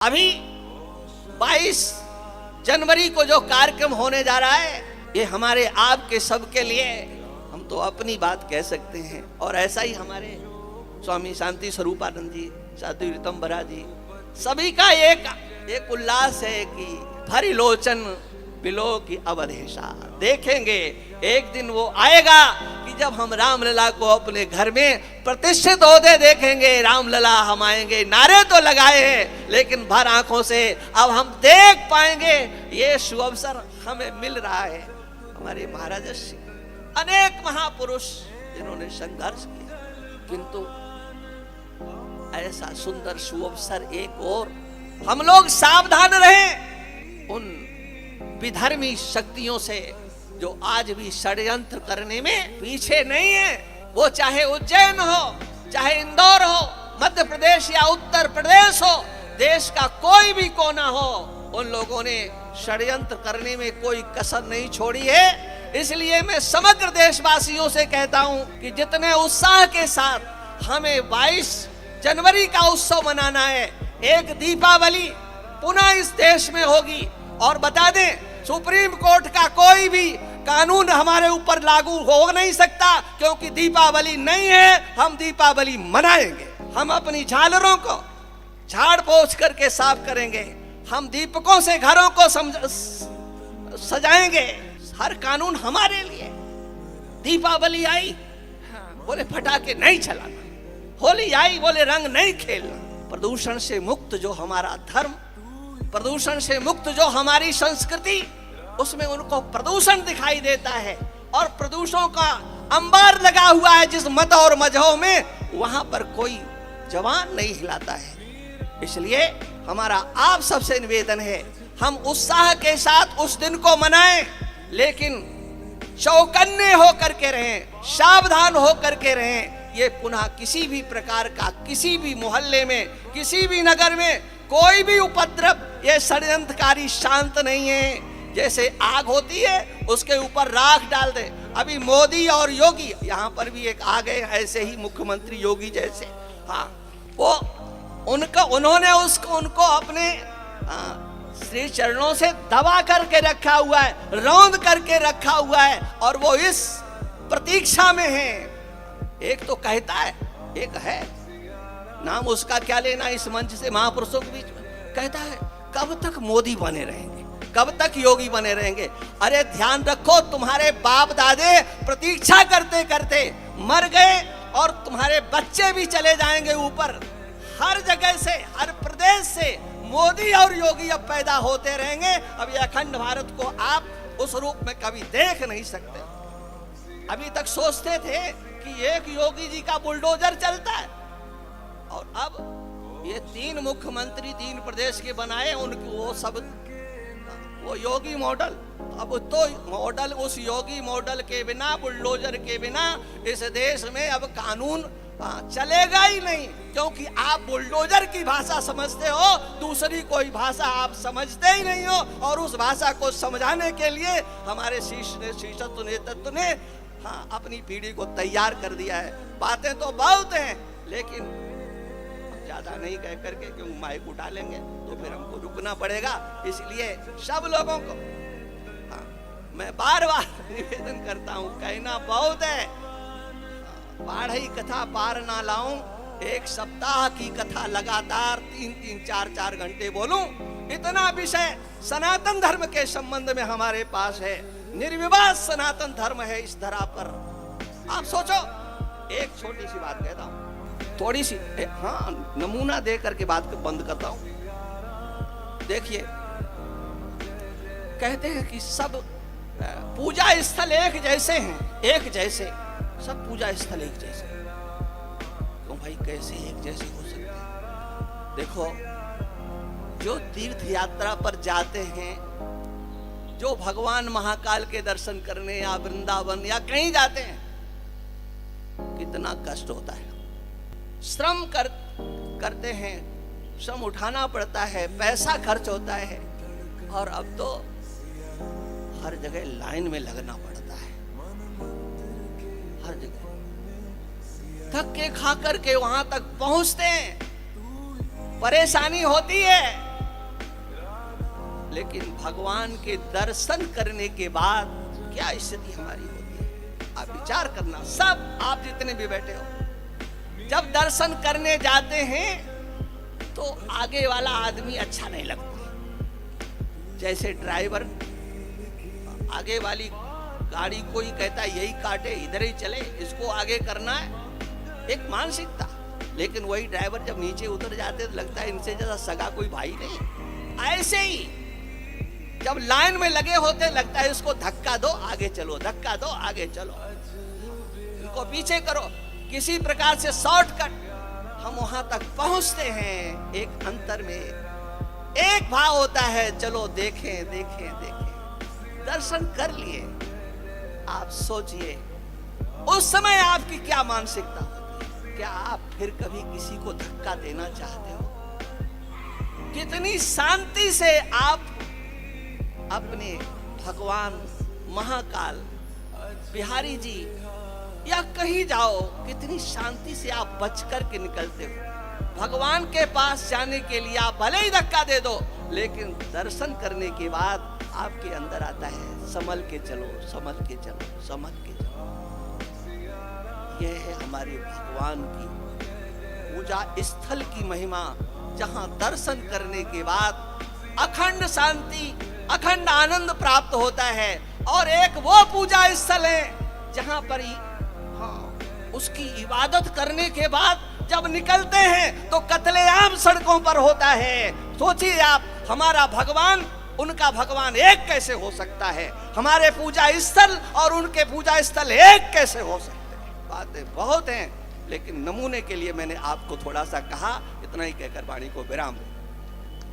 अभी 22 जनवरी को जो कार्यक्रम होने जा रहा है, ये हमारे आपके सबके लिए, हम तो अपनी बात कह सकते हैं। और ऐसा ही हमारे स्वामी शांति स्वरूपानंद जी, साधु ऋतंबरा जी, सभी का एक उल्लास है कि भरी लोचन बिलो की अवधेशा। देखेंगे एक दिन वो आएगा कि जब हम रामलला को अपने घर में प्रतिष्ठित होते देखेंगे। रामलला हम आएंगे, नारे तो लगाए हैं, लेकिन भर आंखों से अब हम देख पाएंगे ये शुभ अवसर हमें मिल रहा है। हमारे महाराज अनेक महापुरुष जिन्होंने संघर्ष किया, किंतु ऐसा सुंदर शुभ अवसर एक और, हम लोग सावधान रहें उन विधर्मी शक्तियों से जो आज भी षड्यंत्र करने में पीछे नहीं है। वो चाहे उज्जैन हो, चाहे इंदौर हो, मध्य प्रदेश या उत्तर प्रदेश हो, देश का कोई भी कोना हो, उन लोगों ने षड्यंत्र करने में कोई कसर नहीं छोड़ी है। इसलिए मैं समग्र देशवासियों से कहता हूं कि जितने उत्साह के साथ हमें 22 जनवरी का उत्सव मनाना है, एक दीपावली पुनः इस देश में होगी। और बता दें, सुप्रीम कोर्ट का कोई भी कानून हमारे ऊपर लागू हो नहीं सकता, क्योंकि दीपावली नहीं है। हम दीपावली मनाएंगे, हम अपनी झालरों को झाड़ पोंछ करके साफ करेंगे, हम दीपकों से घरों को सजाएंगे। हर कानून हमारे लिए। दीपावली आई बोले फटाके नहीं चलाना, होली आई बोले रंग नहीं खेलना। प्रदूषण से मुक्त जो हमारा धर्म, प्रदूषण से मुक्त जो हमारी संस्कृति, उसमें उनको प्रदूषण दिखाई देता है। और प्रदूषणों का अंबार लगा हुआ है जिस मत और मजहब में, वहां पर कोई जवान नहीं हिलाता है। इसलिए हमारा आप सबसे निवेदन है, हम उत्साह के साथ उस दिन को मनाएं, लेकिन चौकन्ने होकर के रहें, सावधान होकर के रहें। ये पुनः किसी भी प्रकार का, किसी भी मोहल्ले में, किसी भी नगर में कोई भी उपद्रव, ये षड्यंत्रकारी शांत नहीं है। जैसे आग होती है उसके ऊपर राख डाल दे। अभी मोदी और योगी यहाँ पर भी एक आ गए, ऐसे ही मुख्यमंत्री योगी जैसे, हाँ, वो उन्होंने उनको अपने श्री चरणों से दबा करके रखा हुआ है, रौंद करके रखा हुआ है, और वो इस प्रतीक्षा में है। एक तो कहता है, एक है, नाम उसका क्या लेना इस मंच से, महापुरुषों के बीच में कहता है कब तक मोदी बने रहेंगे, कब तक योगी बने रहेंगे। अरे ध्यान रखो, तुम्हारे बाप दादे प्रतीक्षा करते करते मर गए, और तुम्हारे बच्चे भी चले जाएंगे ऊपर। हर जगह से, हर प्रदेश से मोदी और योगी अब पैदा होते रहेंगे। अब ये अखंड भारत को आप उस रूप में कभी देख नहीं सकते। अभी तक सोचते थे कि एक योगी जी का बुलडोजर चलता है, और अब ये 3 मुख्यमंत्री 3 प्रदेश के बनाए, उनको वो सब वो योगी मॉडल। अब तो मॉडल, उस योगी मॉडल के बिना, बुलडोजर के बिना इस देश में अब कानून चलेगा ही नहीं, क्योंकि आप बुलडोजर की भाषा समझते हो, दूसरी कोई भाषा आप समझते ही नहीं हो। और उस भाषा को समझाने के लिए हमारे शीर्षत्व नेतृत्व ने अपनी पीढ़ी को तैयार कर दिया है। बातें तो बहुत हैं, लेकिन ज्यादा नहीं कह करके, क्योंकि माइक उठा लेंगे तो फिर हमको रुकना पड़ेगा। इसलिए सब लोगों को मैं बार बार निवेदन करता हूँ, कहना बहुत है, बाढ़ई कथा पार ना लाऊं, एक सप्ताह की कथा लगातार 3-3, 4-4 घंटे बोलूं, इतना विषय सनातन धर्म के संबंध में हमारे पास है। निर्विवाद सनातन धर्म है इस धरा पर। आप सोचो, एक छोटी सी बात कहता हूं, थोड़ी सी, हाँ, नमूना दे करके बात को बंद करता हूं। देखिए, कहते हैं कि सब पूजा स्थल एक जैसे हैं, एक जैसे, सब पूजा स्थल एक जैसे। क्यों भाई, कैसे एक जैसे हो सकते हैं? देखो, जो तीर्थ यात्रा पर जाते हैं, जो भगवान महाकाल के दर्शन करने या वृंदावन या कहीं जाते हैं, कितना कष्ट होता है, श्रम करते हैं, श्रम उठाना पड़ता है, पैसा खर्च होता है, और अब तो हर जगह लाइन में लगना पड़ता है, हर जगह थक के खा करके वहां तक पहुंचते हैं, परेशानी होती है, लेकिन भगवान के दर्शन करने के बाद क्या स्थिति हमारी होती है। आप विचार करना, सब आप जितने भी बैठे हो, जब दर्शन करने जाते हैं तो आगे वाला आदमी अच्छा नहीं लगता। जैसे ड्राइवर आगे वाली गाड़ी कोई कहता है यही काटे, इधर ही चले, इसको आगे करना है, एक मानसिकता। लेकिन वही ड्राइवर जब नीचे उतर जाते तो लगता है इनसे ज्यादा सगा कोई भाई नहीं। ऐसे ही जब लाइन में लगे होते लगता है इसको धक्का दो आगे चलो, धक्का दो आगे चलो, इनको पीछे करो, किसी प्रकार से शॉर्टकट हम वहां तक पहुंचते हैं। एक अंतर में एक भाव होता है, चलो देखें देखें देखें, दर्शन कर लिए। आप सोचिए उस समय आपकी क्या मानसिकता होती है। क्या आप फिर कभी किसी को धक्का देना चाहते हो? कितनी शांति से आप अपने भगवान महाकाल बिहारी जी या कहीं जाओ, कितनी शांति से आप बच करके निकलते हो। भगवान के पास जाने के लिए आप भले ही धक्का दे दो, लेकिन दर्शन करने के बाद आपके अंदर आता है संभल के चलो, संभल के चलो, संभल के चलो। यह है हमारे भगवान की पूजा स्थल की महिमा, जहां दर्शन करने के बाद अखंड शांति, अखंड आनंद प्राप्त होता है। और एक वो पूजा स्थल है जहां पर उसकी इबादत करने के बाद जब निकलते हैं तो कत्लेआम सड़कों पर होता है। सोचिए आप, हमारा भगवान उनका भगवान एक कैसे हो सकता है? हमारे पूजा स्थल और उनके पूजा स्थल एक कैसे हो सकते हैं? बातें बहुत हैं, लेकिन नमूने के लिए मैंने आपको थोड़ा सा कहा। इतना ही कहकर वाणी को विराम।